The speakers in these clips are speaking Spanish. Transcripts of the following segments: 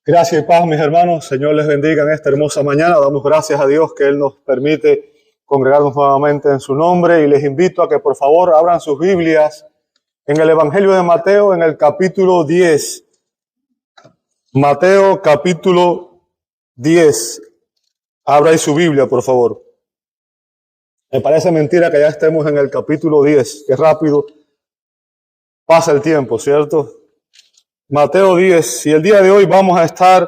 Gracias y paz, mis hermanos. Señor les bendiga en esta hermosa mañana. Damos gracias a Dios que Él nos permite congregarnos nuevamente en su nombre y les invito a que por favor abran sus Biblias en el Evangelio de Mateo en el capítulo 10. Mateo capítulo 10. Abra ahí su Biblia, por favor. Me parece mentira que ya estemos en el capítulo 10. Qué rápido pasa el tiempo, ¿cierto? Mateo 10, y el día de hoy vamos a estar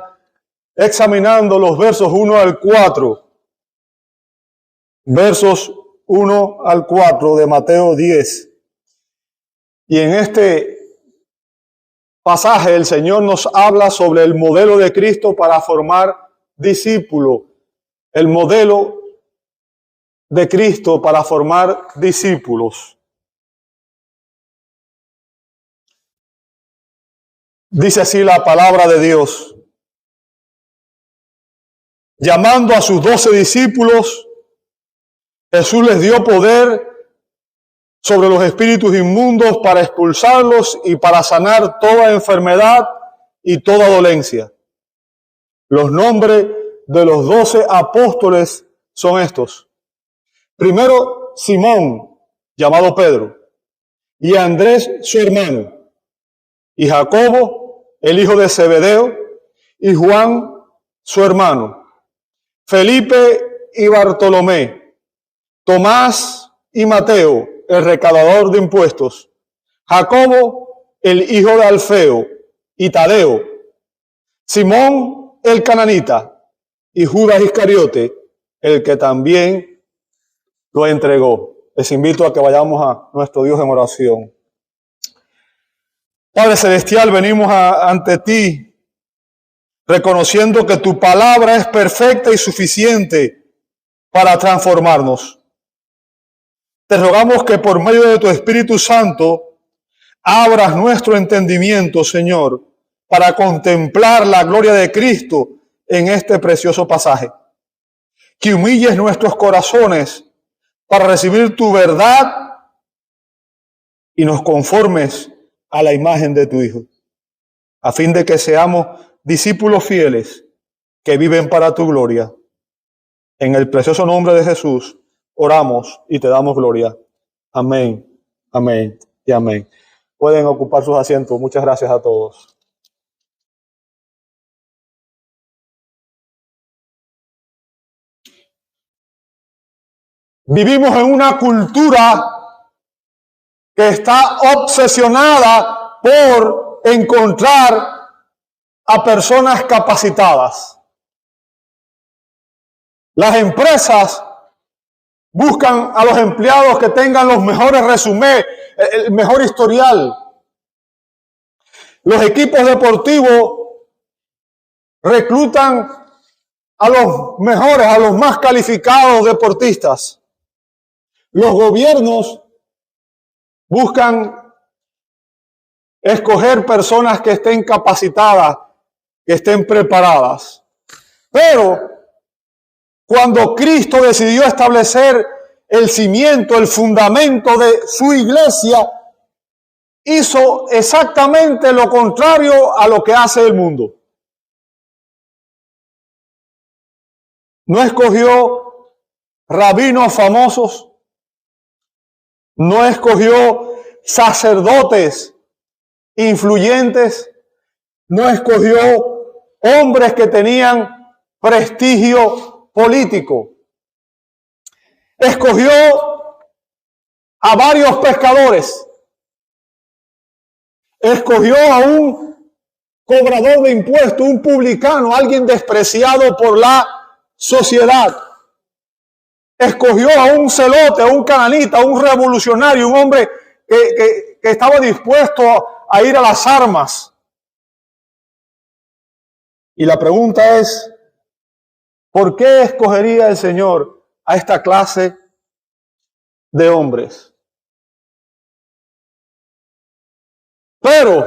examinando los versos 1 al 4. Versos 1 al 4 de Mateo 10. Y en este pasaje el Señor nos habla sobre el modelo de Cristo para formar discípulos. El modelo de Cristo para formar discípulos. Dice así la palabra de Dios. Llamando a sus 12 discípulos, Jesús les dio poder sobre los espíritus inmundos para expulsarlos y para sanar toda enfermedad y toda dolencia. Los nombres de los 12 apóstoles son estos. Primero, Simón, llamado Pedro, y Andrés, su hermano, y Jacobo, el hijo de Zebedeo, y Juan, su hermano, Felipe y Bartolomé, Tomás y Mateo, el recaudador de impuestos, Jacobo, el hijo de Alfeo, y Tadeo, Simón el cananita, y Judas Iscariote, el que también lo entregó. Les invito a que vayamos a nuestro Dios en oración. Padre Celestial, venimos ante ti reconociendo que tu palabra es perfecta y suficiente para transformarnos. Te rogamos que por medio de tu Espíritu Santo abras nuestro entendimiento, Señor, para contemplar la gloria de Cristo en este precioso pasaje. Que humilles nuestros corazones para recibir tu verdad y nos conformes a la imagen de tu Hijo, a fin de que seamos discípulos fieles que viven para tu gloria. En el precioso nombre de Jesús oramos y te damos gloria. Amén, amén y amén. Pueden ocupar sus asientos. Muchas gracias a todos. Vivimos en una cultura que está obsesionada por encontrar a personas capacitadas. Las empresas buscan a los empleados que tengan los mejores resumés, el mejor historial. Los equipos deportivos reclutan a los mejores, a los más calificados deportistas. Los gobiernos buscan escoger personas que estén capacitadas, que estén preparadas. Pero cuando Cristo decidió establecer el cimiento, el fundamento de su iglesia, hizo exactamente lo contrario a lo que hace el mundo. No escogió rabinos famosos, no escogió sacerdotes influyentes, no escogió hombres que tenían prestigio político. Escogió a varios pescadores. Escogió a un cobrador de impuestos, un publicano, alguien despreciado por la sociedad. Escogió a un celote, a un cananita, a un revolucionario, un hombre que estaba dispuesto a ir a las armas. Y la pregunta es, ¿por qué escogería el Señor a esta clase de hombres? Pero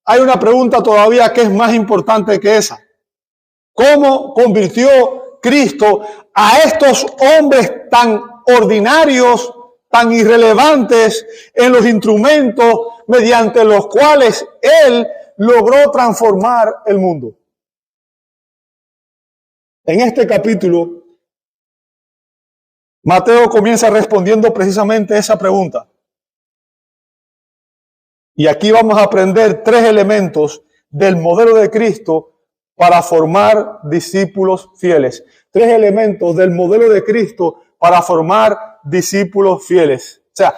hay una pregunta todavía que es más importante que esa. ¿Cómo convirtió Cristo a estos hombres tan ordinarios, tan irrelevantes en los instrumentos mediante los cuales Él logró transformar el mundo? En este capítulo, Mateo comienza respondiendo precisamente esa pregunta. Y aquí vamos a aprender 3 elementos del modelo de Cristo para formar discípulos fieles. 3 elementos del modelo de Cristo para formar discípulos fieles. O sea,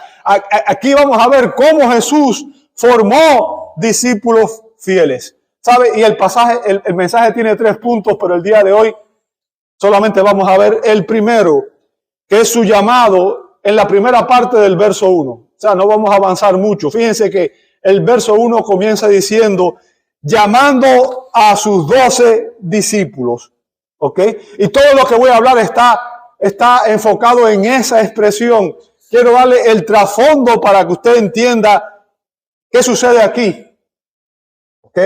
aquí vamos a ver cómo Jesús formó discípulos fieles. ¿Sabe? Y el pasaje, el mensaje tiene 3 puntos, pero el día de hoy solamente vamos a ver el primero, que es su llamado en la primera parte del verso 1. O sea, no vamos a avanzar mucho. Fíjense que el verso 1 comienza diciendo, llamando a sus 12 discípulos. ¿Ok? Y todo lo que voy a hablar está enfocado en esa expresión. Quiero darle el trasfondo para que usted entienda qué sucede aquí. ¿Ok?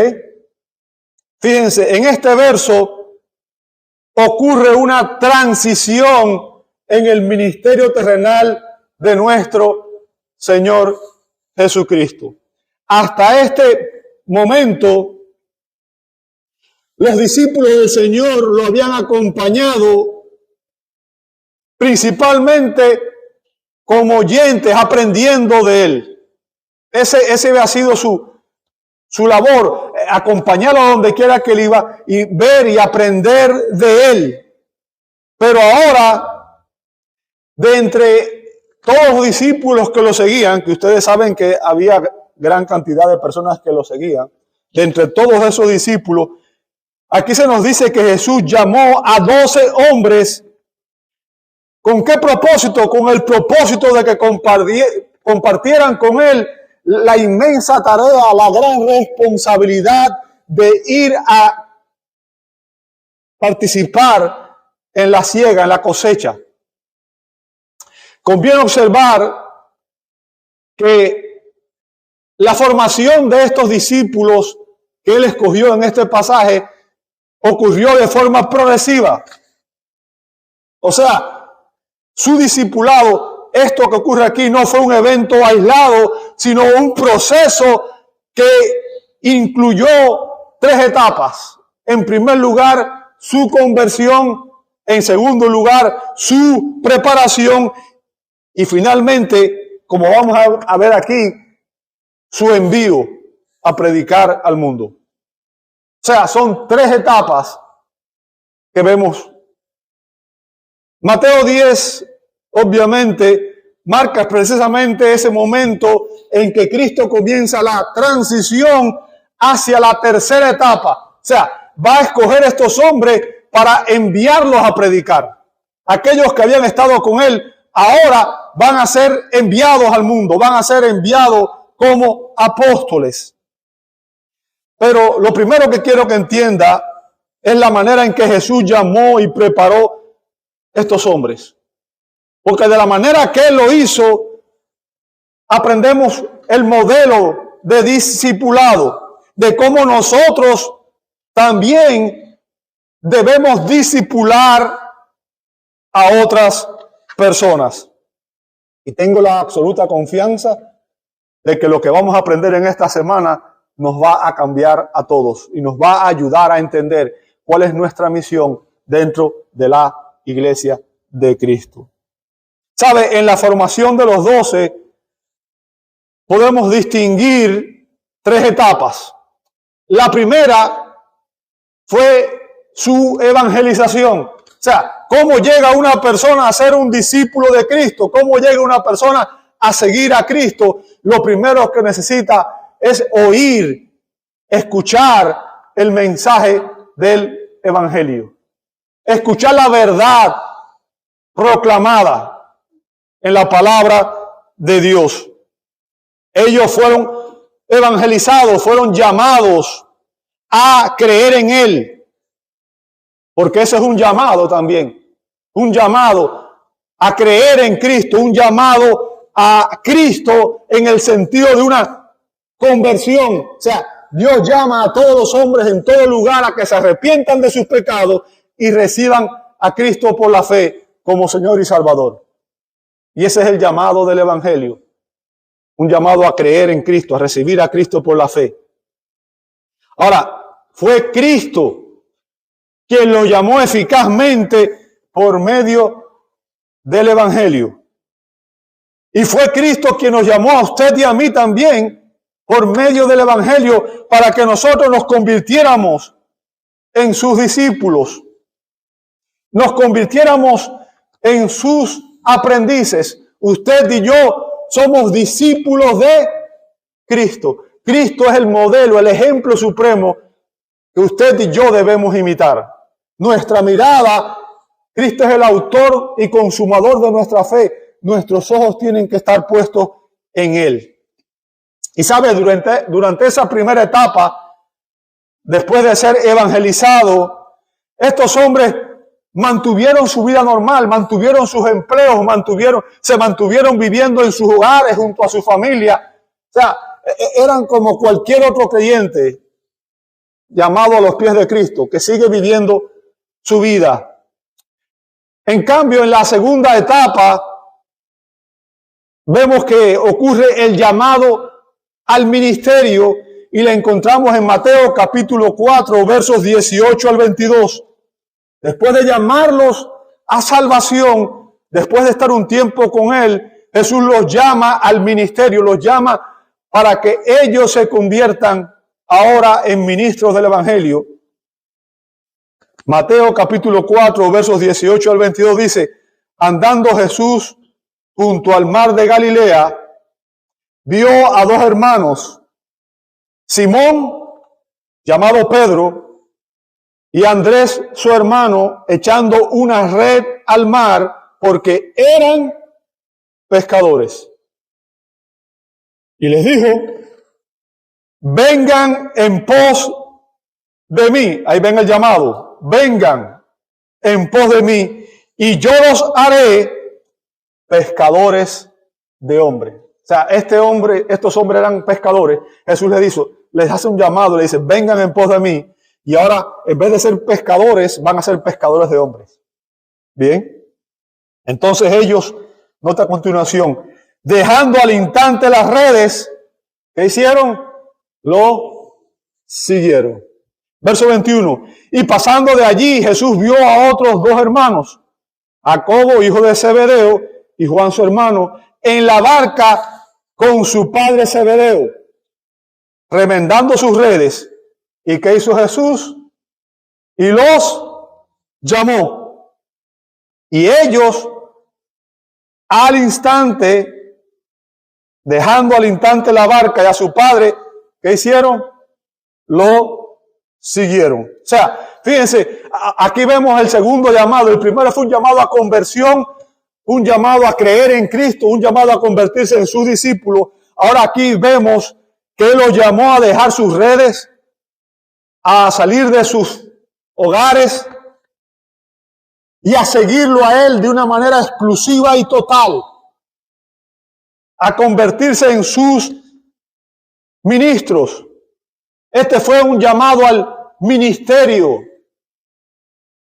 Fíjense, en este verso ocurre una transición en el ministerio terrenal de nuestro Señor Jesucristo. Hasta este momento, los discípulos del Señor lo habían acompañado principalmente como oyentes, aprendiendo de Él. Ese había sido su labor, acompañarlo a donde quiera que Él iba y ver y aprender de Él. Pero ahora, de entre todos los discípulos que lo seguían, que ustedes saben que había gran cantidad de personas que lo seguían, de entre todos esos discípulos, aquí se nos dice que Jesús llamó a 12 hombres. ¿Con qué propósito? Con el propósito de que compartieran con Él la inmensa tarea, la gran responsabilidad de ir a participar en la siega, en la cosecha. Conviene observar que la formación de estos discípulos que Él escogió en este pasaje ocurrió de forma progresiva. O sea, su discipulado, esto que ocurre aquí, no fue un evento aislado, sino un proceso que incluyó 3 etapas. En primer lugar, su conversión. En segundo lugar, su preparación. Y finalmente, como vamos a ver aquí, su envío a predicar al mundo. O sea, son 3 etapas que vemos. Mateo 10, obviamente, marca precisamente ese momento en que Cristo comienza la transición hacia la tercera etapa. O sea, va a escoger estos hombres para enviarlos a predicar. Aquellos que habían estado con Él, ahora van a ser enviados al mundo, van a ser enviados como apóstoles. Pero lo primero que quiero que entienda es la manera en que Jesús llamó y preparó estos hombres. Porque de la manera que Él lo hizo, aprendemos el modelo de discipulado, de cómo nosotros también debemos discipular a otras personas. Y tengo la absoluta confianza de que lo que vamos a aprender en esta semana nos va a cambiar a todos y nos va a ayudar a entender cuál es nuestra misión dentro de la Iglesia de Cristo. ¿Sabe? En la formación de los 12 podemos distinguir 3 etapas. La primera fue su evangelización. O sea, ¿cómo llega una persona a ser un discípulo de Cristo? ¿Cómo llega una persona a seguir a Cristo? Lo primero que necesita es oír, escuchar el mensaje del evangelio. Escuchar la verdad proclamada en la palabra de Dios. Ellos fueron evangelizados, fueron llamados a creer en Él. Porque ese es un llamado también. Un llamado a creer en Cristo, un llamado a Cristo en el sentido de una conversión. O sea, Dios llama a todos los hombres en todo lugar a que se arrepientan de sus pecados y reciban a Cristo por la fe como Señor y Salvador. Y ese es el llamado del Evangelio. Un llamado a creer en Cristo, a recibir a Cristo por la fe. Ahora, fue Cristo quien los llamó eficazmente por medio del Evangelio. Y fue Cristo quien nos llamó a usted y a mí también por medio del Evangelio para que nosotros nos convirtiéramos en sus discípulos, nos convirtiéramos en sus aprendices. Usted y yo somos discípulos de Cristo. Cristo es el modelo, el ejemplo supremo que usted y yo debemos imitar. Nuestra mirada, Cristo es el autor y consumador de nuestra fe. Nuestros ojos tienen que estar puestos en Él. Y sabe, durante esa primera etapa, después de ser evangelizados, estos hombres mantuvieron su vida normal, mantuvieron sus empleos, se mantuvieron viviendo en sus hogares junto a su familia. O sea, eran como cualquier otro creyente llamado a los pies de Cristo, que sigue viviendo su vida. En cambio, en la segunda etapa, vemos que ocurre el llamado al ministerio y la encontramos en Mateo capítulo 4, versos 18 al 22. Después de llamarlos a salvación, después de estar un tiempo con Él, Jesús los llama al ministerio, los llama para que ellos se conviertan ahora en ministros del Evangelio. Mateo capítulo 4, versos 18 al 22 dice: andando Jesús junto al mar de Galilea, vio a dos hermanos, Simón, llamado Pedro, y Andrés, su hermano, echando una red al mar, porque eran pescadores. Y les dijo: vengan en pos de mí. Ahí ven el llamado. Vengan en pos de mí, y yo los haré pescadores de hombres. O sea, estos hombres eran pescadores. Jesús les hace un llamado, le dice: vengan en pos de mí. Y ahora, en vez de ser pescadores, van a ser pescadores de hombres. Bien. Entonces ellos, nota a continuación, dejando al instante las redes, ¿qué hicieron? Lo siguieron. Verso 21. Y pasando de allí, Jesús vio a otros dos hermanos, Jacobo, hijo de Zebedeo, y Juan, su hermano, en la barca con su padre Zebedeo, remendando sus redes. ¿Y qué hizo Jesús? Y los llamó. Y ellos, al instante, dejando al instante la barca y a su padre, ¿qué hicieron? Lo siguieron. O sea, fíjense, aquí vemos el segundo llamado. El primero fue un llamado a conversión, un llamado a creer en Cristo, un llamado a convertirse en sus discípulos. Ahora aquí vemos que Él los llamó a dejar sus redes, a salir de sus hogares y a seguirlo a Él de una manera exclusiva y total, a convertirse en sus ministros. Este fue un llamado al ministerio.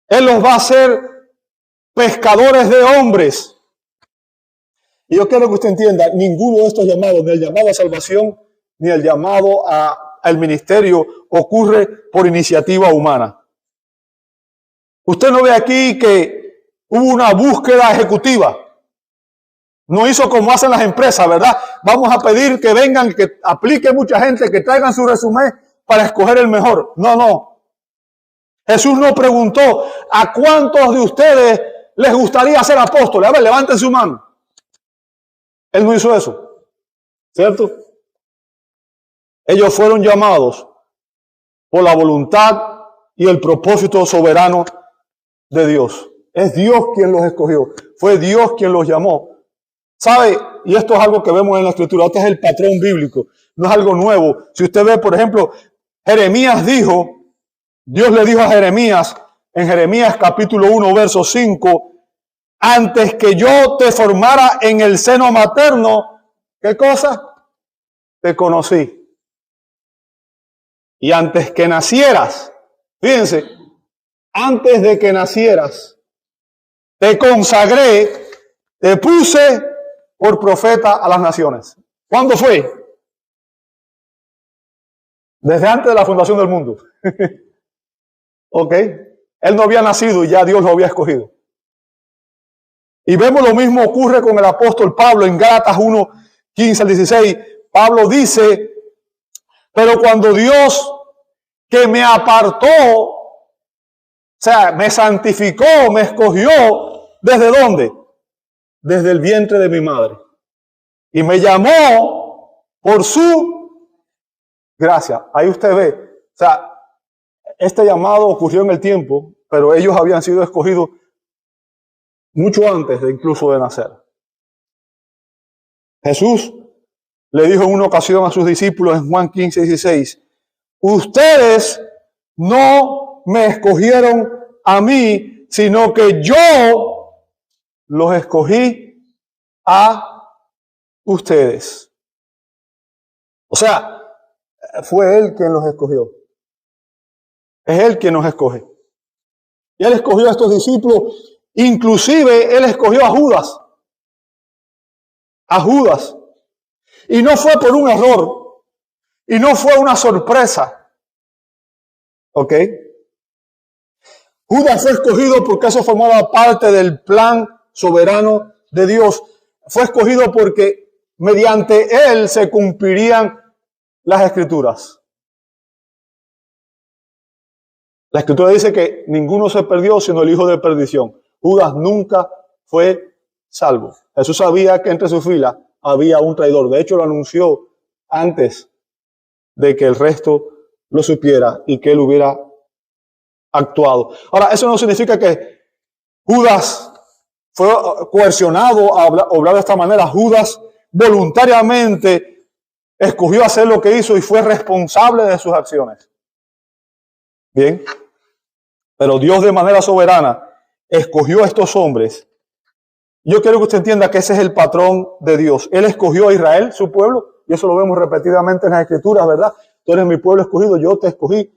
Él los va a hacer pescadores de hombres. Y yo quiero que usted entienda, ninguno de estos llamados, ni el llamado a salvación, ni el llamado al ministerio, ocurre por iniciativa humana. Usted no ve aquí que hubo una búsqueda ejecutiva. No hizo como hacen las empresas, ¿verdad? Vamos a pedir que vengan, que aplique mucha gente, que traigan su resumen para escoger el mejor. No. Jesús no preguntó: ¿a cuántos de ustedes les gustaría ser apóstoles? A ver, levanten su mano. Él no hizo eso, ¿cierto? Ellos fueron llamados por la voluntad y el propósito soberano de Dios. Es Dios quien los escogió. Fue Dios quien los llamó. ¿Sabe? Y esto es algo que vemos en la Escritura. Este es el patrón bíblico. No es algo nuevo. Si usted ve, por ejemplo, Jeremías Dios le dijo a Jeremías, en Jeremías capítulo 1, verso 5, antes que yo te formara en el seno materno, ¿qué cosa? Te conocí. Y antes que nacieras, fíjense, antes de que nacieras, te consagré, te puse por profeta a las naciones. ¿Cuándo fue? Desde antes de la fundación del mundo. ¿Ok? Él no había nacido y ya Dios lo había escogido. Y vemos lo mismo ocurre con el apóstol Pablo en Gálatas 1, 15 al 16. Pablo dice, pero cuando Dios que me apartó, o sea, me santificó, me escogió, ¿desde dónde? Desde el vientre de mi madre. Y me llamó por su gracia. Ahí usted ve, o sea, este llamado ocurrió en el tiempo, pero ellos habían sido escogidos mucho antes de incluso de nacer. Jesús le dijo en una ocasión a sus discípulos en Juan 15, 16, ustedes no me escogieron a mí, sino que yo los escogí a ustedes. O sea, fue Él quien los escogió. Es Él quien nos escoge. Y Él escogió a estos discípulos. Inclusive Él escogió a Judas. A Judas. Y no fue por un error. Y no fue una sorpresa. ¿Ok? Judas fue escogido porque eso formaba parte del plan soberano de Dios. Fue escogido porque mediante Él se cumplirían las Escrituras. La Escritura dice que ninguno se perdió sino el hijo de perdición. Judas nunca fue salvo. Jesús sabía que entre sus filas había un traidor. De hecho, lo anunció antes de que el resto lo supiera y que él hubiera actuado. Ahora, eso no significa que Judas fue coercionado a obrar de esta manera. Judas voluntariamente escogió hacer lo que hizo y fue responsable de sus acciones. Bien, pero Dios de manera soberana escogió a estos hombres. Yo quiero que usted entienda que ese es el patrón de Dios. Él escogió a Israel, su pueblo, y eso lo vemos repetidamente en las Escrituras, ¿verdad? Tú eres mi pueblo escogido, yo te escogí.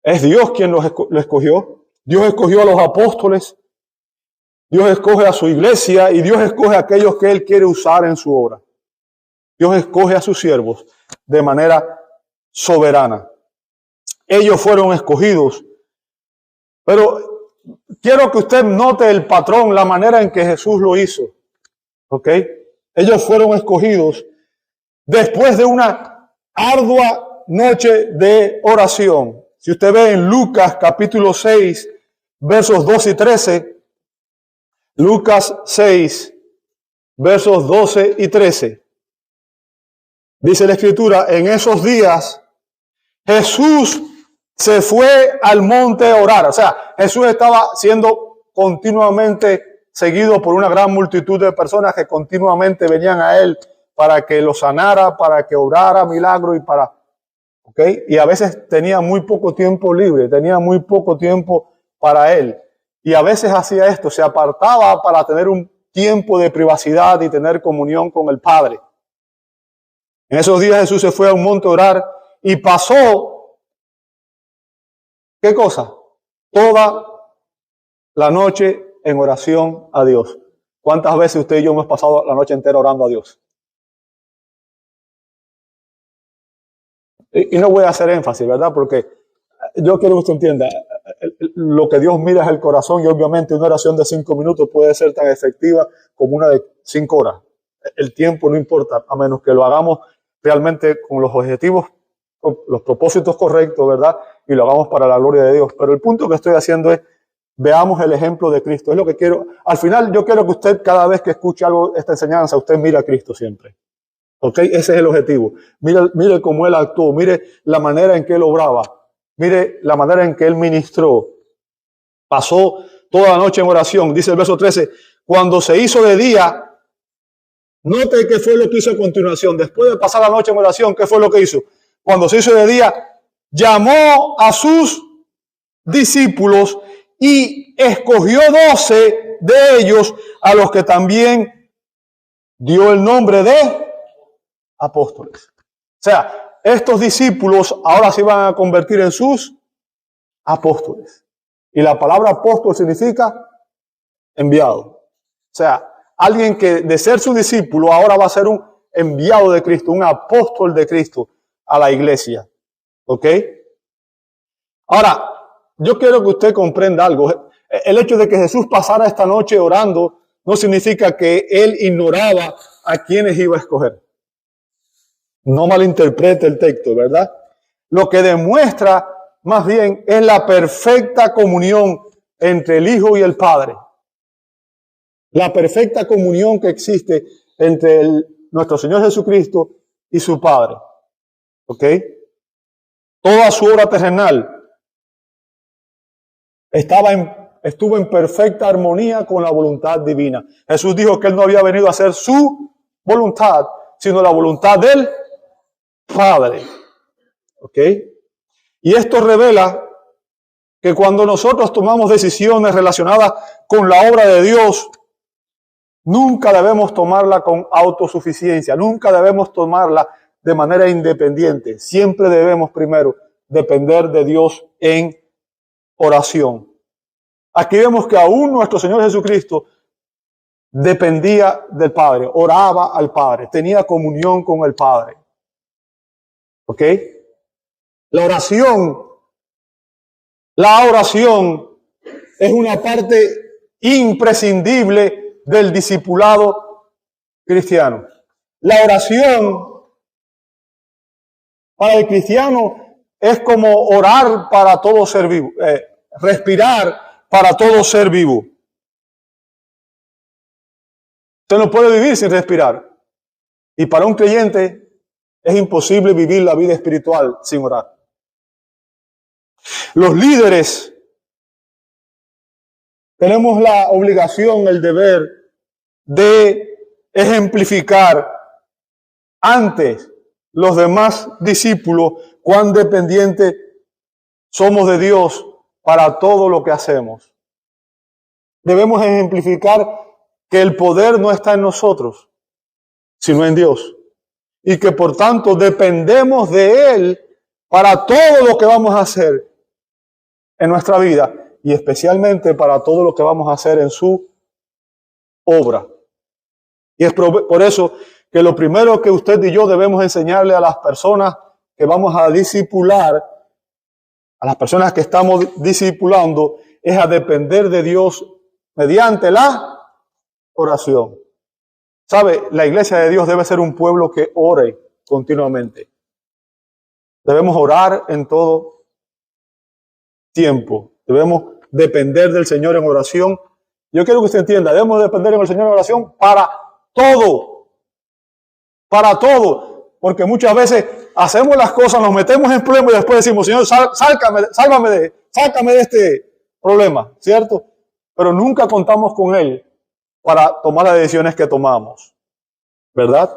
Es Dios quien lo escogió. Dios escogió a los apóstoles. Dios escoge a su iglesia y Dios escoge a aquellos que Él quiere usar en su obra. Dios escoge a sus siervos de manera soberana. Ellos fueron escogidos. Pero quiero que usted note el patrón, la manera en que Jesús lo hizo. ¿Ok? Ellos fueron escogidos después de una ardua noche de oración. Si usted ve en Lucas capítulo 6, versos 12 y 13, Lucas 6, versos 12 y 13, dice la Escritura, en esos días Jesús se fue al monte a orar. O sea, Jesús estaba siendo continuamente seguido por una gran multitud de personas que continuamente venían a Él para que lo sanara, para que orara milagros y para... ¿Ok? Y a veces tenía muy poco tiempo libre, tenía muy poco tiempo para Él. Y a veces hacía esto, se apartaba para tener un tiempo de privacidad y tener comunión con el Padre. En esos días Jesús se fue a un monte a orar y pasó, ¿qué cosa? Toda la noche en oración a Dios. ¿Cuántas veces usted y yo hemos pasado la noche entera orando a Dios? Y no voy a hacer énfasis, ¿verdad? Porque yo quiero que usted entienda, lo que Dios mira es el corazón y obviamente una oración de 5 minutos puede ser tan efectiva como una de 5 horas. El tiempo no importa, a menos que lo hagamos realmente con los objetivos, los propósitos correctos, ¿verdad? Y lo hagamos para la gloria de Dios. Pero el punto que estoy haciendo es, veamos el ejemplo de Cristo. Es lo que quiero. Al final yo quiero que usted cada vez que escuche algo, esta enseñanza, usted mire a Cristo siempre. ¿Ok? Ese es el objetivo. Mire cómo Él actuó, mire la manera en que Él obraba, mire la manera en que Él ministró. Pasó toda la noche en oración, dice el verso 13, cuando se hizo de día, note qué fue lo que hizo a continuación. Después de pasar la noche en oración, ¿qué fue lo que hizo? Cuando se hizo de día, llamó a sus discípulos y escogió 12 de ellos, a los que también dio el nombre de apóstoles. O sea, estos discípulos ahora se iban a convertir en sus apóstoles. Y la palabra apóstol significa enviado. O sea, alguien que de ser su discípulo ahora va a ser un enviado de Cristo, un apóstol de Cristo a la iglesia. ¿Ok? Ahora, yo quiero que usted comprenda algo. El hecho de que Jesús pasara esta noche orando no significa que Él ignoraba a quienes iba a escoger. No malinterprete el texto, ¿verdad? Lo que demuestra más bien es la perfecta comunión entre el Hijo y el Padre. La perfecta comunión que existe entre nuestro Señor Jesucristo y su Padre. ¿Ok? Toda su obra terrenal estuvo en perfecta armonía con la voluntad divina. Jesús dijo que Él no había venido a hacer su voluntad, sino la voluntad del Padre. ¿Ok? Y esto revela que cuando nosotros tomamos decisiones relacionadas con la obra de Dios, nunca debemos tomarla con autosuficiencia, nunca debemos tomarla de manera independiente. Siempre debemos primero depender de Dios en oración. Aquí vemos que aún nuestro Señor Jesucristo dependía del Padre, oraba al Padre, tenía comunión con el Padre. ¿Ok? La oración es una parte imprescindible del discipulado cristiano. La oración para el cristiano es como orar para todo ser vivo, respirar para todo ser vivo. Usted no puede vivir sin respirar. Y para un creyente es imposible vivir la vida espiritual sin orar. Los líderes tenemos la obligación, el deber de ejemplificar ante los demás discípulos cuán dependientes somos de Dios para todo lo que hacemos. Debemos ejemplificar que el poder no está en nosotros, sino en Dios. Y que por tanto dependemos de Él para todo lo que vamos a hacer en nuestra vida y especialmente para todo lo que vamos a hacer en su obra. Y es por eso que lo primero que usted y yo debemos enseñarle a las personas que vamos a discipular, a las personas que estamos discipulando, es a depender de Dios mediante la oración. ¿Sabe? La iglesia de Dios debe ser un pueblo que ore continuamente. Debemos orar en todo tiempo. Debemos depender del Señor en oración. Yo quiero que usted entienda, debemos depender del Señor en oración para todo. Para todo. Porque muchas veces hacemos las cosas, nos metemos en problemas y después decimos, Señor, sácame de este problema, ¿cierto? Pero nunca contamos con Él para tomar las decisiones que tomamos, ¿verdad?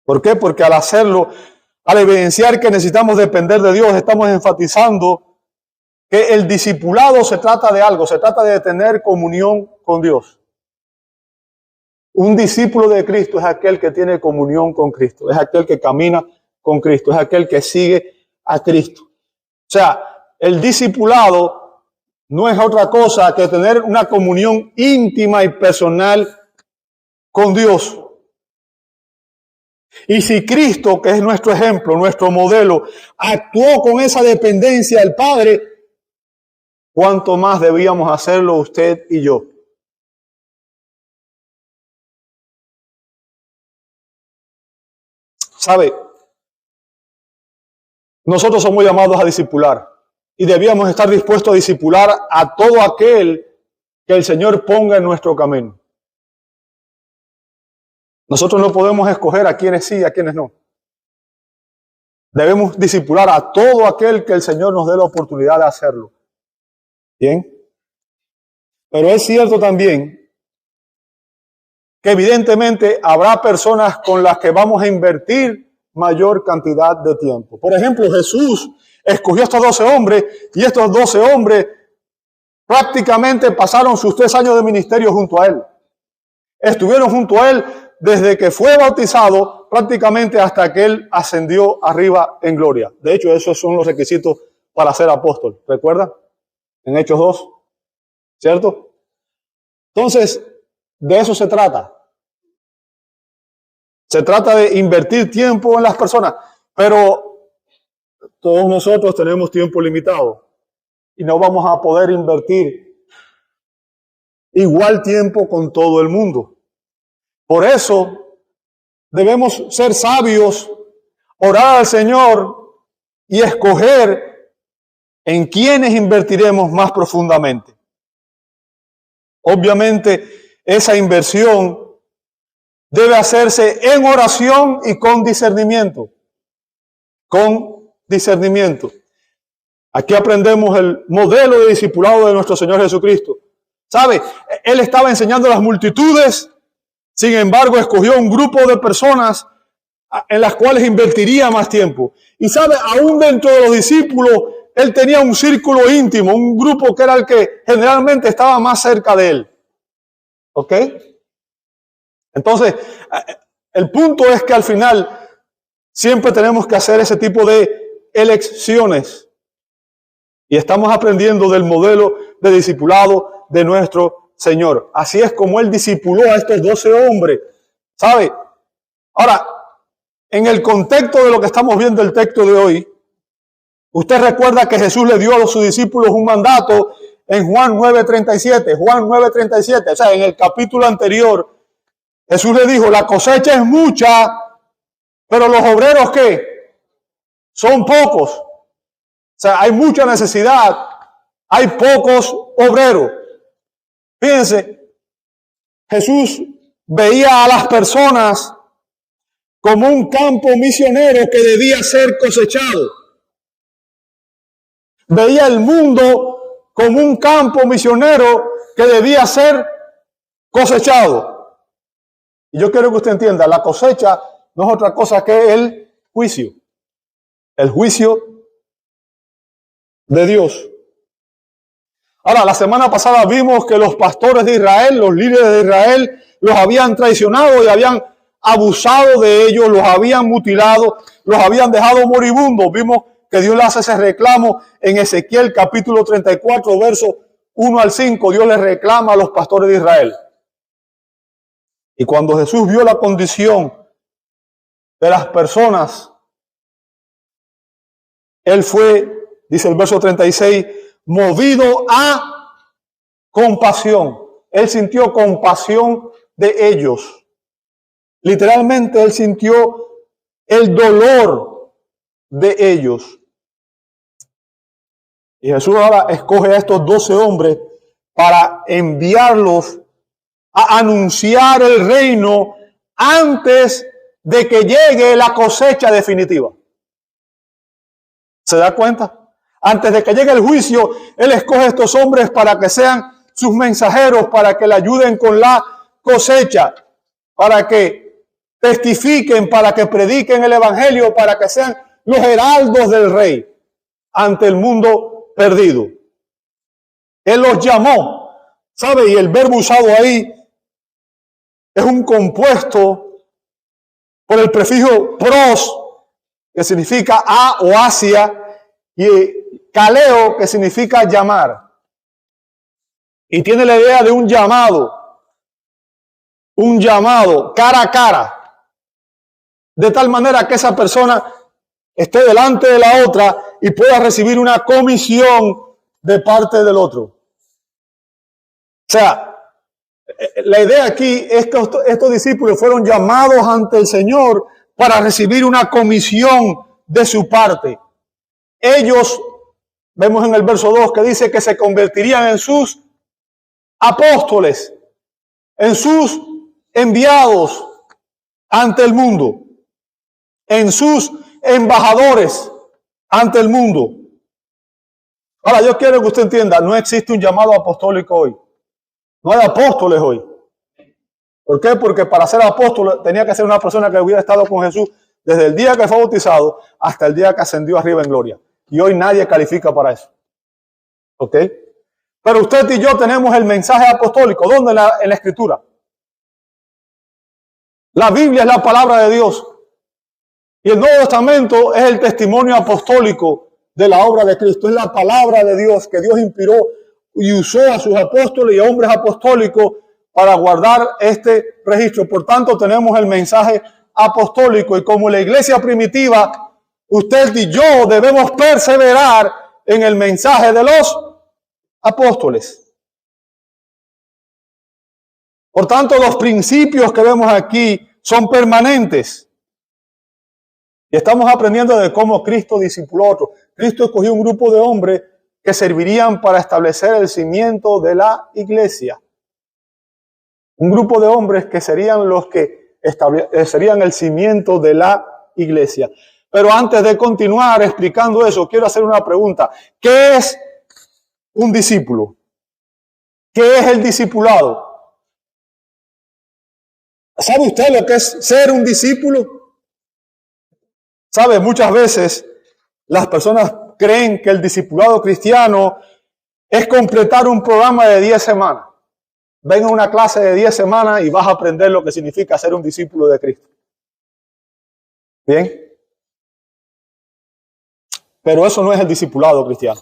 ¿Por qué? Porque al hacerlo, al evidenciar que necesitamos depender de Dios, estamos enfatizando que el discipulado se trata de algo, se trata de tener comunión con Dios. Un discípulo de Cristo es aquel que tiene comunión con Cristo, es aquel que camina con Cristo, es aquel que sigue a Cristo. O sea, el discipulado no es otra cosa que tener una comunión íntima y personal con Dios. Y si Cristo, que es nuestro ejemplo, nuestro modelo, actuó con esa dependencia del Padre, ¿cuánto más debíamos hacerlo usted y yo? ¿Sabe? Nosotros somos llamados a discipular y debíamos estar dispuestos a discipular a todo aquel que el Señor ponga en nuestro camino. Nosotros no podemos escoger a quienes sí y a quienes no. Debemos discipular a todo aquel que el Señor nos dé la oportunidad de hacerlo. ¿Bien? Pero es cierto también que evidentemente habrá personas con las que vamos a invertir mayor cantidad de tiempo. Por ejemplo, Jesús escogió a estos 12 hombres y estos 12 hombres prácticamente pasaron sus 3 años de ministerio junto a Él. Estuvieron junto a Él desde que fue bautizado prácticamente hasta que Él ascendió arriba en gloria. De hecho, esos son los requisitos para ser apóstol. ¿Recuerdan? En Hechos 2, ¿cierto? Entonces, de eso se trata. Se trata de invertir tiempo en las personas, pero todos nosotros tenemos tiempo limitado. y no vamos a poder invertir igual tiempo con todo el mundo. Por eso debemos ser sabios, orar al Señor y escoger en quiénes invertiremos más profundamente. Obviamente, esa inversión debe hacerse en oración y con discernimiento. Con discernimiento. Aquí aprendemos el modelo de discipulado de nuestro Señor Jesucristo. ¿Sabe? Él estaba enseñando a las multitudes, sin embargo, escogió un grupo de personas en las cuales invertiría más tiempo. Y sabe, aún dentro de los discípulos, él tenía un círculo íntimo, un grupo que era el que generalmente estaba más cerca de él. ¿Ok? Entonces, el punto es que al final siempre tenemos que hacer ese tipo de elecciones. Y estamos aprendiendo del modelo de discipulado de nuestro Señor. Así es como Él discipuló a estos 12 hombres. ¿Sabe? Ahora, en el contexto de lo que estamos viendo el texto de hoy, usted recuerda que Jesús le dio a sus discípulos un mandato en Juan 9:37. Juan 9:37, o sea, en el capítulo anterior, Jesús le dijo, la cosecha es mucha, pero los obreros, ¿qué? Son pocos. O sea, hay mucha necesidad, hay pocos obreros. Fíjense, Jesús veía a las personas como un campo misionero que debía ser cosechado. Veía el mundo como un campo misionero que debía ser cosechado. Y yo quiero que usted entienda, la cosecha no es otra cosa que el juicio. El juicio de Dios. Ahora, la semana pasada vimos que los pastores de Israel, los líderes de Israel, los habían traicionado y habían abusado de ellos, los habían mutilado, los habían dejado moribundos. Vimos que Dios le hace ese reclamo en Ezequiel capítulo 34, versos 1 al 5. Dios le reclama a los pastores de Israel. Y cuando Jesús vio la condición de las personas, Él fue, dice el verso 36, movido a compasión. Él sintió compasión de ellos. Literalmente Él sintió el dolor de ellos. Y Jesús ahora escoge a estos 12 hombres para enviarlos a anunciar el reino antes de que llegue la cosecha definitiva. ¿Se da cuenta? Antes de que llegue el juicio, Él escoge a estos hombres para que sean sus mensajeros, para que le ayuden con la cosecha, para que testifiquen, para que prediquen el evangelio, para que sean los heraldos del rey ante el mundo perdido. Él los llamó, ¿sabe? Y el verbo usado ahí es un compuesto por el prefijo pros, que significa a o hacia, y kaleo, que significa llamar. Y tiene la idea de un llamado cara a cara, de tal manera que esa persona esté delante de la otra y pueda recibir una comisión de parte del otro. O sea, la idea aquí es que estos discípulos fueron llamados ante el Señor para recibir una comisión de su parte. Ellos, vemos en el verso 2 que dice que se convertirían en sus apóstoles, en sus enviados ante el mundo, en sus embajadores ante el mundo. Ahora, yo quiero que usted entienda, no existe un llamado apostólico hoy. No hay apóstoles hoy. ¿Por qué? Porque para ser apóstol tenía que ser una persona que hubiera estado con Jesús desde el día que fue bautizado hasta el día que ascendió arriba en gloria. Y hoy nadie califica para eso. ¿Ok? Pero usted y yo tenemos el mensaje apostólico. ¿Dónde? En la Escritura. La Biblia es la palabra de Dios. Y el Nuevo Testamento es el testimonio apostólico de la obra de Cristo. Es la palabra de Dios que Dios inspiró y usó a sus apóstoles y hombres apostólicos para guardar este registro. Por tanto, tenemos el mensaje apostólico, y como la iglesia primitiva, usted y yo debemos perseverar en el mensaje de los apóstoles. Por tanto, los principios que vemos aquí son permanentes. Y estamos aprendiendo de cómo Cristo discipuló a otros. Cristo escogió un grupo de hombres que servirían para establecer el cimiento de la iglesia. Un grupo de hombres que serían los que establecerían el cimiento de la iglesia. Pero antes de continuar explicando eso, quiero hacer una pregunta. ¿Qué es un discípulo? ¿Qué es el discipulado? ¿Sabe usted lo que es ser un discípulo? ¿Sabe? Muchas veces las personas creen que el discipulado cristiano es completar un programa de 10 semanas. Ven a una clase de 10 semanas y vas a aprender lo que significa ser un discípulo de Cristo. ¿Bien? Pero eso no es el discipulado cristiano.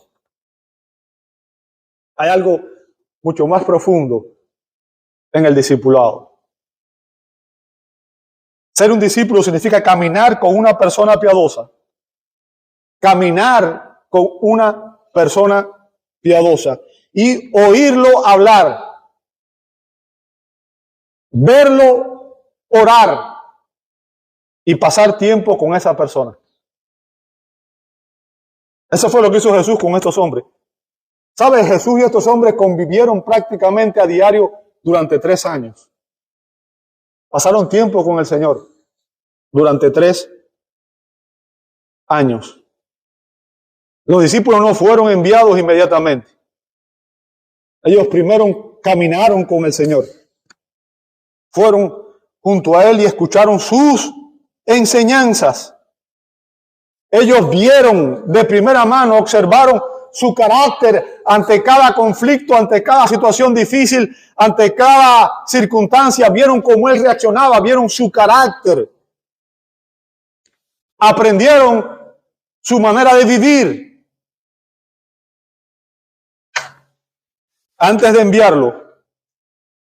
Hay algo mucho más profundo en el discipulado. Ser un discípulo significa caminar con una persona piadosa. Caminar con una persona piadosa. Y oírlo hablar. Verlo orar. Y pasar tiempo con esa persona. Eso fue lo que hizo Jesús con estos hombres. ¿Sabe? Jesús y estos hombres convivieron prácticamente a diario durante 3 años. Pasaron tiempo con el Señor durante 3 años. Los discípulos no fueron enviados inmediatamente. Ellos primero caminaron con el Señor. Fueron junto a Él y escucharon sus enseñanzas. Ellos vieron de primera mano, observaron su carácter ante cada conflicto, ante cada situación difícil, ante cada circunstancia. Vieron cómo Él reaccionaba, vieron su carácter. Aprendieron su manera de vivir. Antes de enviarlo,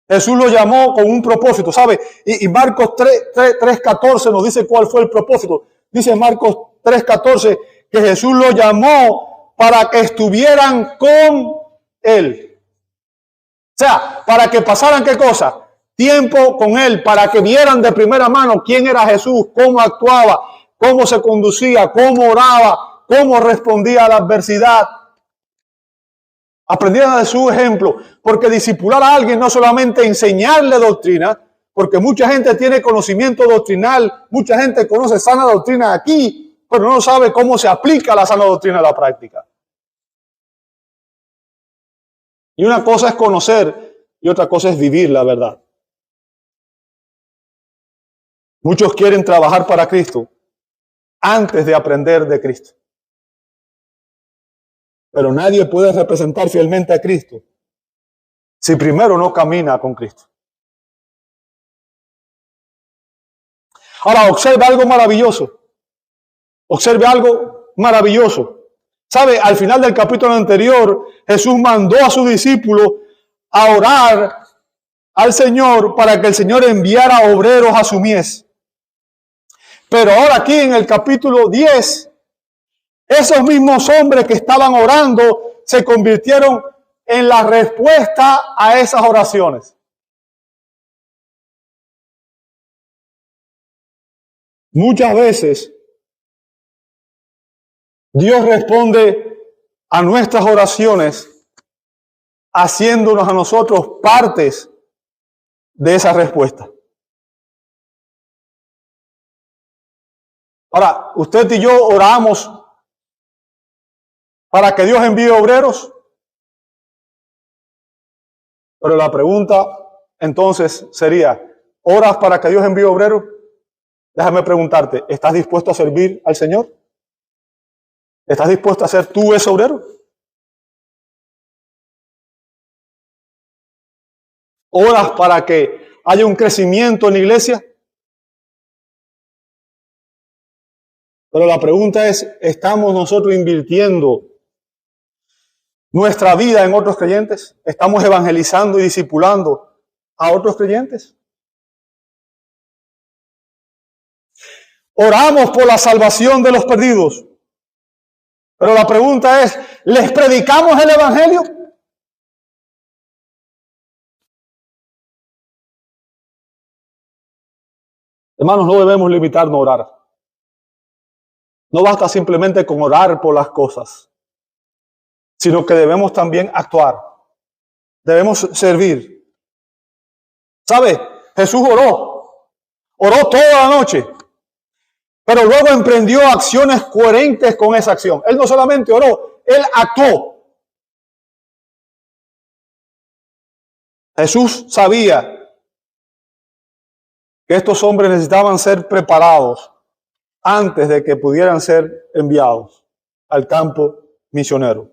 Jesús lo llamó con un propósito, ¿sabe? Y Marcos 3:14 nos dice cuál fue el propósito. Dice Marcos 3:14 que Jesús lo llamó para que estuvieran con Él. O sea, para que pasaran ¿qué cosa? Tiempo con Él, para que vieran de primera mano quién era Jesús, cómo actuaba, cómo se conducía, cómo oraba, cómo respondía a la adversidad. Aprendieran de su ejemplo, porque discipular a alguien no es solamente enseñarle doctrina, porque mucha gente tiene conocimiento doctrinal, mucha gente conoce sana doctrina aquí, pero no sabe cómo se aplica la sana doctrina a la práctica. Y una cosa es conocer y otra cosa es vivir la verdad. Muchos quieren trabajar para Cristo antes de aprender de Cristo. Pero nadie puede representar fielmente a Cristo si primero no camina con Cristo. Ahora, observe algo maravilloso. Observe algo maravilloso. ¿Sabe? Al final del capítulo anterior, Jesús mandó a sus discípulos a orar al Señor para que el Señor enviara obreros a su mies. Pero ahora aquí en el capítulo 10, esos mismos hombres que estaban orando se convirtieron en la respuesta a esas oraciones. Muchas veces Dios responde a nuestras oraciones haciéndonos a nosotros partes de esa respuesta. Ahora, usted y yo oramos para que Dios envíe obreros. Pero la pregunta entonces sería, ¿oras para que Dios envíe obreros? Déjame preguntarte, ¿estás dispuesto a servir al Señor? ¿Estás dispuesto a ser tú ese obrero? ¿Oras para que haya un crecimiento en la iglesia? Pero la pregunta es, ¿estamos nosotros invirtiendo nuestra vida en otros creyentes? ¿Estamos evangelizando y discipulando a otros creyentes? ¿Oramos por la salvación de los perdidos? Pero la pregunta es, ¿les predicamos el evangelio? Hermanos, no debemos limitarnos a orar. No basta simplemente con orar por las cosas, sino que debemos también actuar. Debemos servir. ¿Sabe? Jesús oró toda la noche, pero luego emprendió acciones coherentes con esa acción. Él no solamente oró, él actuó. Jesús sabía que estos hombres necesitaban ser preparados antes de que pudieran ser enviados al campo misionero.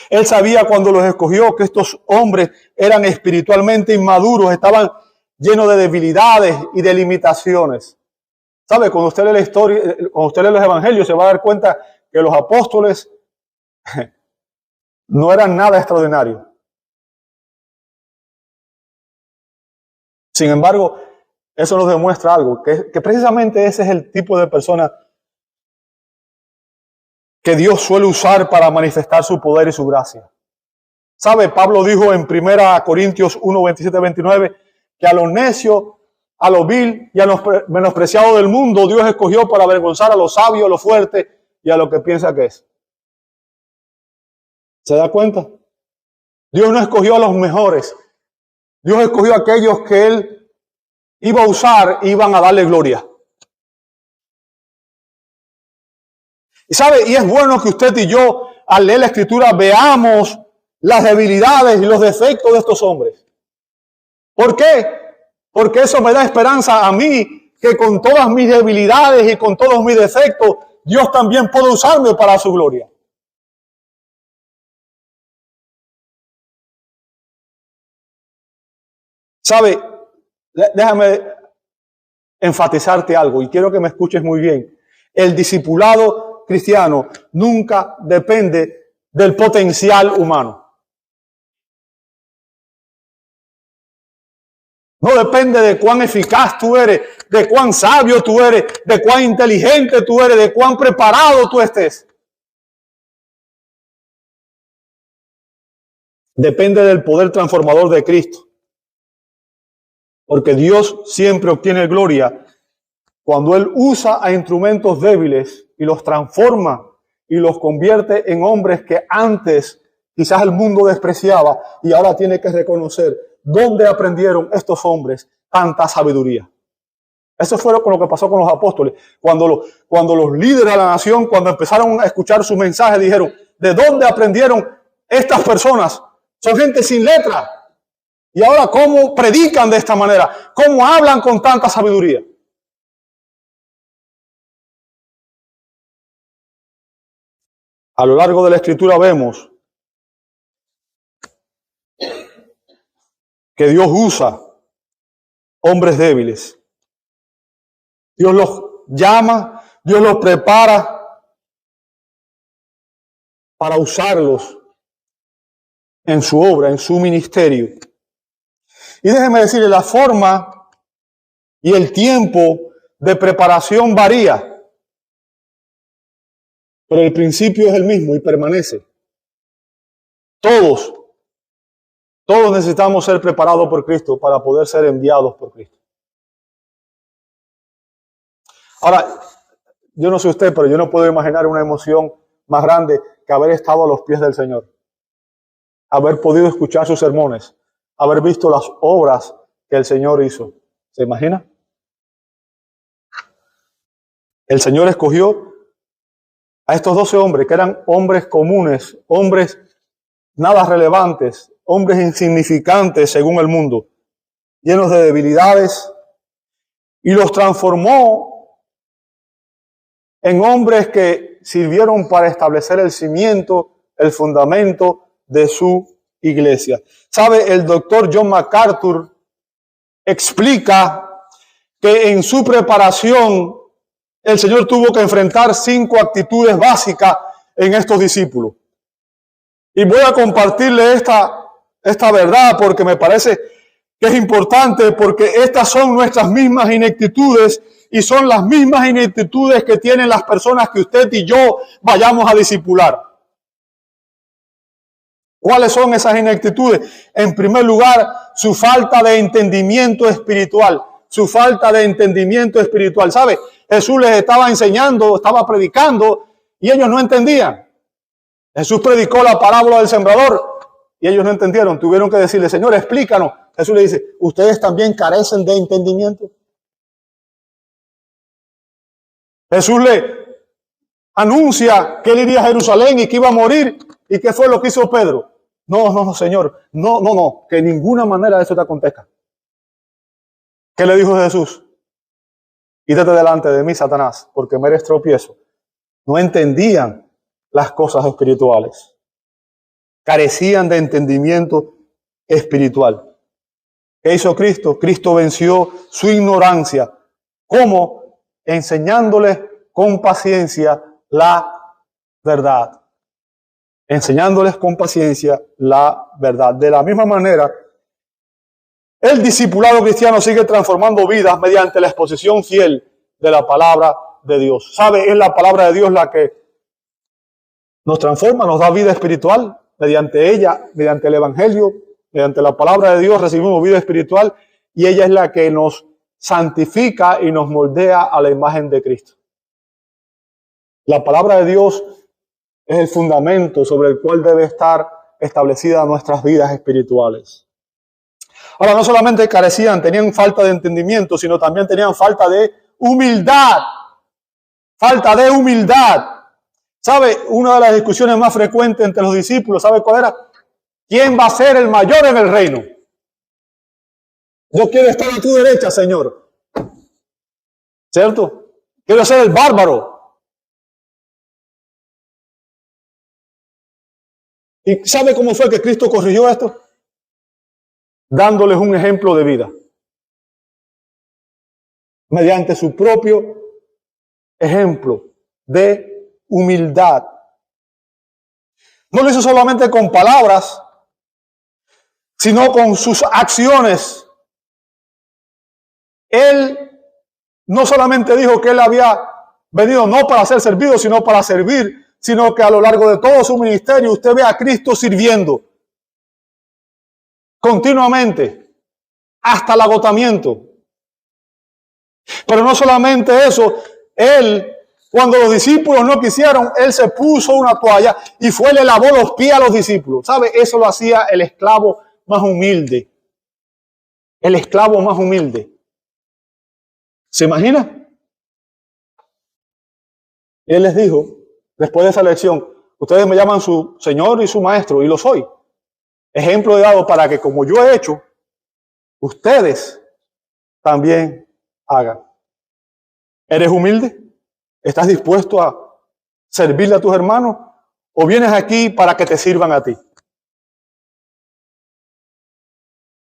Él sabía cuando los escogió que estos hombres eran espiritualmente inmaduros, estaban llenos de debilidades y de limitaciones. ¿Sabe? Cuando usted lee la historia, cuando usted lee los evangelios, se va a dar cuenta que los apóstoles no eran nada extraordinario. Sin embargo, eso nos demuestra algo, que precisamente ese es el tipo de persona que Dios suele usar para manifestar su poder y su gracia. ¿Sabe? Pablo dijo en 1 Corintios 1, 27, 29, que a los necios, a los vil y a los menospreciados del mundo, Dios escogió para avergonzar a los sabios, a los fuertes y a los que piensa que es. ¿Se da cuenta? Dios no escogió a los mejores. Dios escogió a aquellos que Él iba a usar e iban a darle gloria. Y sabe, y es bueno que usted y yo, al leer la Escritura, veamos las debilidades y los defectos de estos hombres. ¿Por qué? Porque eso me da esperanza a mí, que con todas mis debilidades y con todos mis defectos, Dios también puede usarme para su gloria. ¿Sabe? Déjame enfatizarte algo y quiero que me escuches muy bien. El discipulado cristiano nunca depende del potencial humano. No depende de cuán eficaz tú eres, de cuán sabio tú eres, de cuán inteligente tú eres, de cuán preparado tú estés. Depende del poder transformador de Cristo. Porque Dios siempre obtiene gloria cuando Él usa a instrumentos débiles y los transforma y los convierte en hombres que antes quizás el mundo despreciaba y ahora tiene que reconocer dónde aprendieron estos hombres tanta sabiduría. Eso fue lo que pasó con los apóstoles. Cuando los líderes de la nación, cuando empezaron a escuchar su mensaje, dijeron, ¿de dónde aprendieron estas personas? Son gente sin letra. Y ahora, ¿cómo predican de esta manera? ¿Cómo hablan con tanta sabiduría? A lo largo de la Escritura vemos que Dios usa hombres débiles. Dios los llama, Dios los prepara para usarlos en su obra, en su ministerio. Y déjeme decirle, la forma y el tiempo de preparación varía, pero el principio es el mismo y permanece. Todos necesitamos ser preparados por Cristo para poder ser enviados por Cristo. Ahora, yo no sé usted, pero yo no puedo imaginar una emoción más grande que haber estado a los pies del Señor, haber podido escuchar sus sermones, haber visto las obras que el Señor hizo. ¿Se imagina? El Señor escogió a estos 12 hombres que eran hombres comunes, hombres nada relevantes, hombres insignificantes según el mundo, llenos de debilidades, y los transformó en hombres que sirvieron para establecer el cimiento, el fundamento de su iglesia. ¿Sabe? El doctor John MacArthur explica que en su preparación el Señor tuvo que enfrentar 5 actitudes básicas en estos discípulos. Y voy a compartirle esta verdad porque me parece que es importante, porque estas son nuestras mismas ineptitudes y son las mismas ineptitudes que tienen las personas que usted y yo vayamos a discipular. ¿Cuáles son esas ineptitudes? En primer lugar, su falta de entendimiento espiritual. Su falta de entendimiento espiritual. ¿Sabe? Jesús les estaba enseñando, estaba predicando y ellos no entendían. Jesús predicó la parábola del sembrador y ellos no entendieron. Tuvieron que decirle, Señor, explícanos. Jesús le dice, ¿ustedes también carecen de entendimiento? Jesús le anuncia que él iría a Jerusalén y que iba a morir. ¿Y qué fue lo que hizo Pedro? No, Señor. No. Que de ninguna manera eso te acontezca. ¿Qué le dijo Jesús? Quítate delante de mí, Satanás, porque me eres tropiezo. No entendían las cosas espirituales. Carecían de entendimiento espiritual. ¿Qué hizo Cristo? Cristo venció su ignorancia. ¿Cómo? Enseñándoles con paciencia la verdad. Enseñándoles con paciencia la verdad. De la misma manera, el discipulado cristiano sigue transformando vidas mediante la exposición fiel de la palabra de Dios. ¿Sabe? Es la palabra de Dios la que nos transforma, nos da vida espiritual. Mediante ella, mediante el Evangelio, mediante la palabra de Dios recibimos vida espiritual y ella es la que nos santifica y nos moldea a la imagen de Cristo. La palabra de Dios es el fundamento sobre el cual debe estar establecida nuestras vidas espirituales. Ahora, no solamente tenían falta de entendimiento, sino también tenían falta de humildad. Falta de humildad. ¿Sabe? Una de las discusiones más frecuentes entre los discípulos, ¿sabe cuál era? ¿Quién va a ser el mayor en el reino? Yo quiero estar a tu derecha, Señor. ¿Cierto? Quiero ser el bárbaro. ¿Y sabe cómo fue que Cristo corrigió esto? Dándoles un ejemplo de vida. Mediante su propio ejemplo de humildad. No lo hizo solamente con palabras, sino con sus acciones. Él no solamente dijo que él había venido no para ser servido, sino para servir, sino que a lo largo de todo su ministerio usted ve a Cristo sirviendo continuamente hasta el agotamiento. Pero no solamente eso, él, cuando los discípulos no quisieron, él se puso una toalla y fue y le lavó los pies a los discípulos. ¿Sabe? Eso lo hacía el esclavo más humilde. El esclavo más humilde. ¿Se imagina? Él les dijo, después de esa lección, ustedes me llaman su Señor y su Maestro, y lo soy. Ejemplo he dado para que como yo he hecho, ustedes también hagan. ¿Eres humilde? ¿Estás dispuesto a servirle a tus hermanos? ¿O vienes aquí para que te sirvan a ti?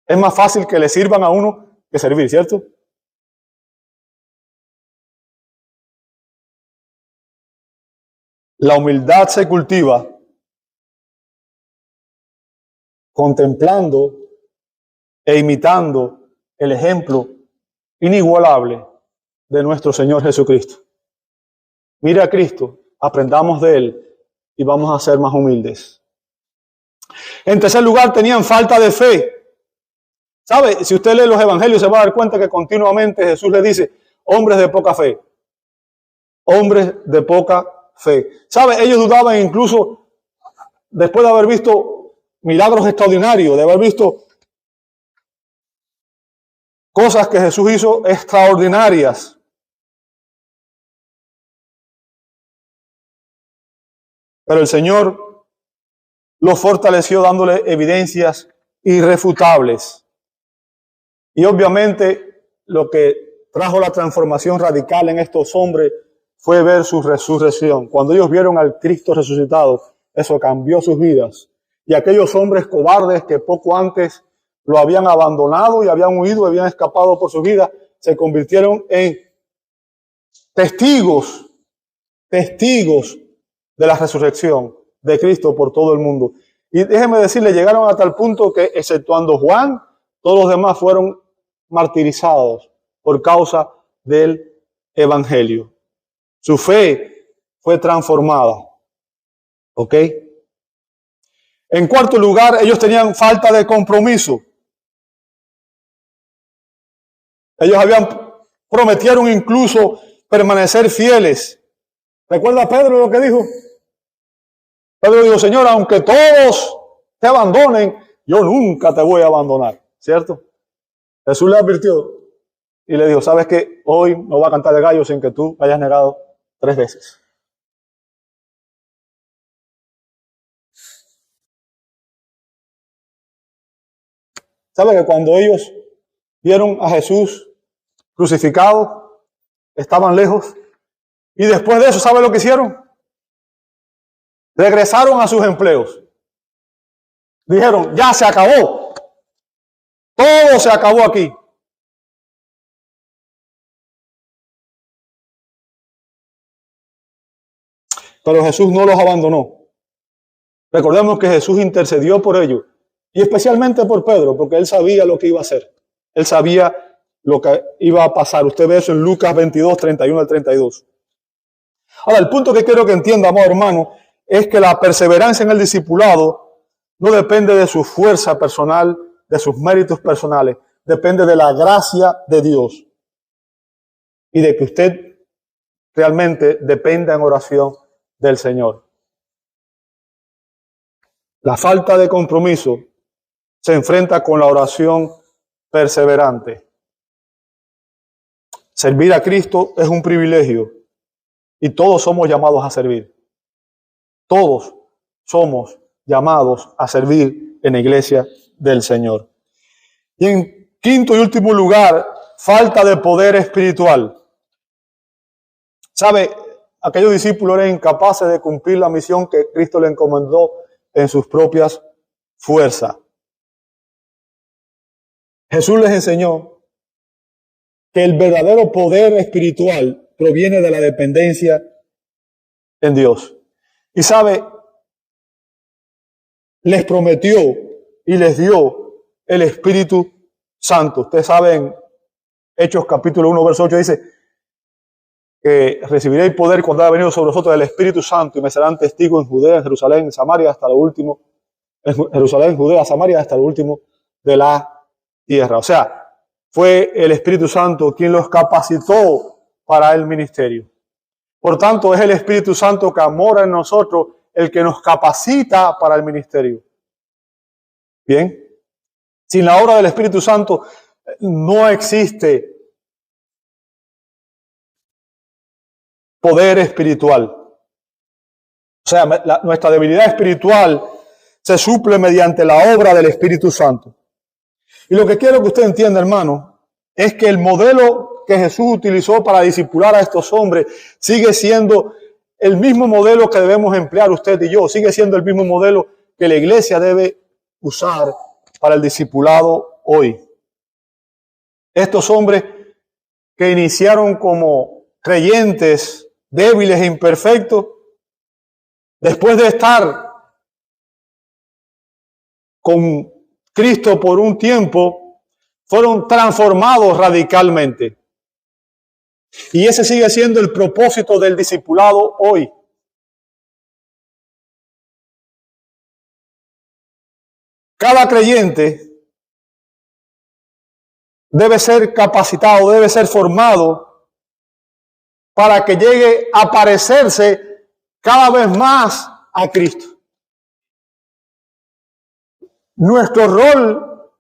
Es más fácil que le sirvan a uno que servir, ¿cierto? La humildad se cultiva contemplando e imitando el ejemplo inigualable de nuestro Señor Jesucristo. Mire a Cristo, aprendamos de Él y vamos a ser más humildes. En tercer lugar, tenían falta de fe. ¿Sabe? Si usted lee los evangelios se va a dar cuenta que continuamente Jesús le dice, hombres de poca fe. Hombres de poca fe. ¿Sabe? Ellos dudaban incluso después de haber visto milagros extraordinarios, de haber visto cosas que Jesús hizo extraordinarias. Pero el Señor los fortaleció dándole evidencias irrefutables. Y obviamente lo que trajo la transformación radical en estos hombres fue ver su resurrección. Cuando ellos vieron al Cristo resucitado, eso cambió sus vidas. Y aquellos hombres cobardes que poco antes lo habían abandonado y habían huido, habían escapado por su vida, se convirtieron en testigos de la resurrección de Cristo por todo el mundo. Y déjeme decirle, llegaron a tal punto que, exceptuando Juan, todos los demás fueron martirizados por causa del evangelio. Su fe fue transformada. ¿Ok? En cuarto lugar, ellos tenían falta de compromiso. Ellos prometieron incluso permanecer fieles. ¿Recuerda Pedro lo que dijo? Pedro dijo, Señor, aunque todos te abandonen, yo nunca te voy a abandonar. ¿Cierto? Jesús le advirtió y le dijo, ¿sabes qué? Hoy no va a cantar el gallo sin que tú hayas negado 3 veces. ¿Sabe que cuando ellos vieron a Jesús crucificado, estaban lejos? Y después de eso, ¿sabe lo que hicieron? Regresaron a sus empleos. Dijeron, ya se acabó. Todo se acabó aquí. Pero Jesús no los abandonó. Recordemos que Jesús intercedió por ellos. Y especialmente por Pedro, porque él sabía lo que iba a hacer. Él sabía lo que iba a pasar. Usted ve eso en Lucas 22, 31 al 32. Ahora, el punto que quiero que entienda, amado hermano, es que la perseverancia en el discipulado no depende de su fuerza personal, de sus méritos personales. Depende de la gracia de Dios. Y de que usted realmente dependa en oración del Señor. La falta de compromiso se enfrenta con la oración perseverante. Servir a Cristo es un privilegio y todos somos llamados a servir. Todos somos llamados a servir en la iglesia del Señor. Y en quinto y último lugar, falta de poder espiritual. ¿Sabe? Aquellos discípulos eran incapaces de cumplir la misión que Cristo le encomendó en sus propias fuerzas. Jesús les enseñó que el verdadero poder espiritual proviene de la dependencia en Dios. Y sabe, les prometió y les dio el Espíritu Santo. Ustedes saben, Hechos capítulo 1, verso 8 dice que recibiréis poder cuando haya venido sobre vosotros el Espíritu Santo y me serán testigos en Judea, en Jerusalén, en Samaria, hasta lo último, en Jerusalén, Judea, Samaria, hasta lo último de la tierra. O sea, fue el Espíritu Santo quien los capacitó para el ministerio. Por tanto, es el Espíritu Santo que mora en nosotros el que nos capacita para el ministerio. Bien, sin la obra del Espíritu Santo no existe poder espiritual. O sea, nuestra debilidad espiritual se suple mediante la obra del Espíritu Santo. Y lo que quiero que usted entienda, hermano, es que el modelo que Jesús utilizó para discipular a estos hombres sigue siendo el mismo modelo que debemos emplear usted y yo. Sigue siendo el mismo modelo que la iglesia debe usar para el discipulado hoy. Estos hombres que iniciaron como creyentes débiles e imperfectos, después de estar con Cristo por un tiempo, fueron transformados radicalmente. Y ese sigue siendo el propósito del discipulado hoy. Cada creyente debe ser capacitado, debe ser formado para que llegue a parecerse cada vez más a Cristo. Nuestro rol,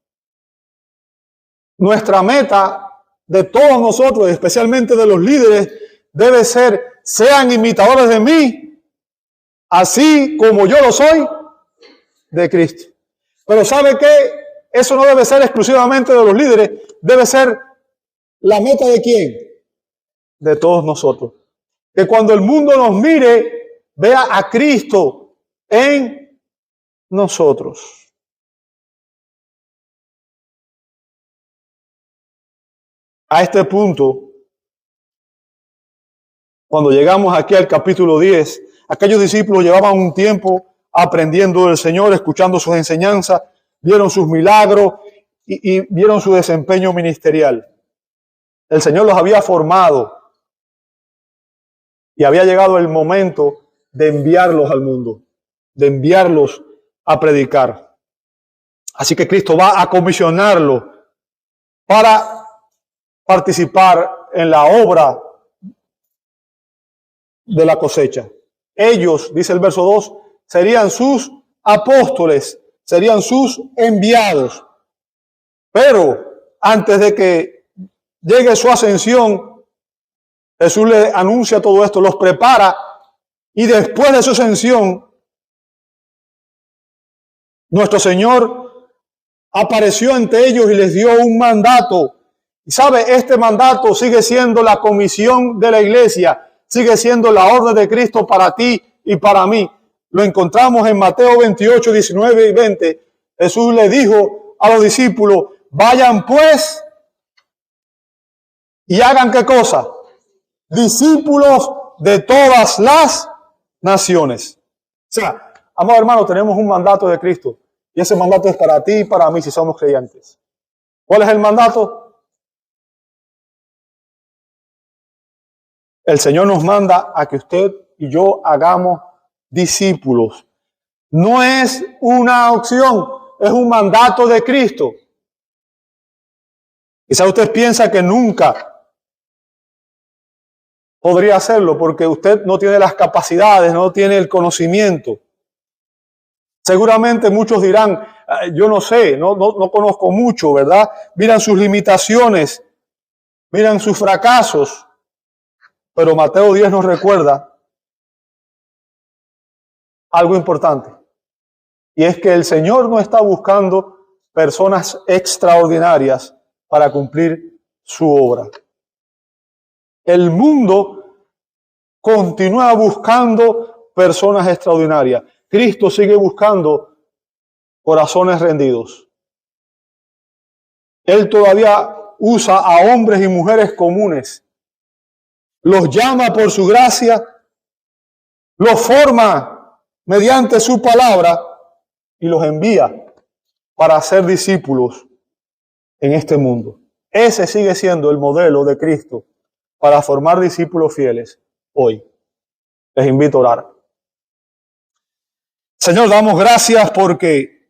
nuestra meta de todos nosotros, especialmente de los líderes, debe ser: sean imitadores de mí, así como yo lo soy de Cristo. Pero ¿sabe qué? Eso no debe ser exclusivamente de los líderes, debe ser la meta ¿de quién? De todos nosotros. Que cuando el mundo nos mire, vea a Cristo en nosotros. A este punto, cuando llegamos aquí al capítulo 10, aquellos discípulos llevaban un tiempo aprendiendo del Señor, escuchando sus enseñanzas, vieron sus milagros y vieron su desempeño ministerial. El Señor los había formado y había llegado el momento de enviarlos al mundo, de enviarlos a predicar. Así que Cristo va a comisionarlo para participar en la obra de la cosecha. Ellos, dice el verso 2, serían sus apóstoles, serían sus enviados. Pero antes de que llegue su ascensión, Jesús le anuncia todo esto, los prepara, y después de su ascensión, nuestro Señor apareció ante ellos y les dio un mandato. Y sabe, este mandato sigue siendo la comisión de la iglesia, sigue siendo la orden de Cristo para ti y para mí. Lo encontramos en Mateo 28, 19 y 20. Jesús le dijo a los discípulos, vayan pues y hagan ¿qué cosa? Discípulos de todas las naciones. O sea, amados hermanos, tenemos un mandato de Cristo. Y ese mandato es para ti y para mí si somos creyentes. ¿Cuál es el mandato? El Señor nos manda a que usted y yo hagamos discípulos. No es una opción, es un mandato de Cristo. Quizá usted piensa que nunca podría hacerlo porque usted no tiene las capacidades, no tiene el conocimiento. Seguramente muchos dirán, yo no sé, no conozco mucho, ¿verdad? Miran sus limitaciones, miran sus fracasos. Pero Mateo 10 nos recuerda algo importante. Y es que el Señor no está buscando personas extraordinarias para cumplir su obra. El mundo continúa buscando personas extraordinarias. Cristo sigue buscando corazones rendidos. Él todavía usa a hombres y mujeres comunes. Los llama por su gracia, los forma mediante su palabra y los envía para ser discípulos en este mundo. Ese sigue siendo el modelo de Cristo para formar discípulos fieles hoy. Les invito a orar. Señor, damos gracias porque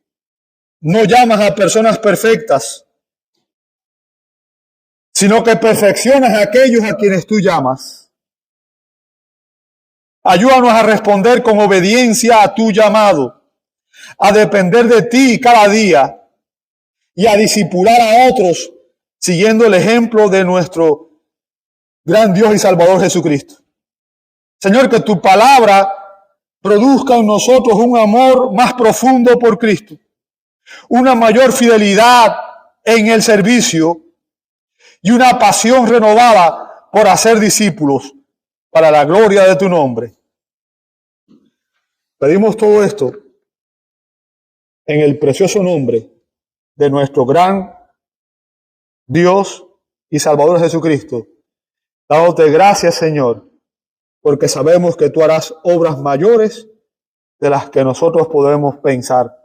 no llamas a personas perfectas, sino que perfeccionas a aquellos a quienes tú llamas. Ayúdanos a responder con obediencia a tu llamado, a depender de ti cada día y a discipular a otros siguiendo el ejemplo de nuestro gran Dios y Salvador Jesucristo. Señor, que tu palabra produzca en nosotros un amor más profundo por Cristo, una mayor fidelidad en el servicio y una pasión renovada por hacer discípulos para la gloria de tu nombre. Pedimos todo esto en el precioso nombre de nuestro gran Dios y Salvador Jesucristo, dándote gracias, Señor, porque sabemos que tú harás obras mayores de las que nosotros podemos pensar.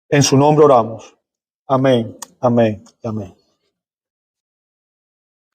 En su nombre oramos. Amén, amén, amén.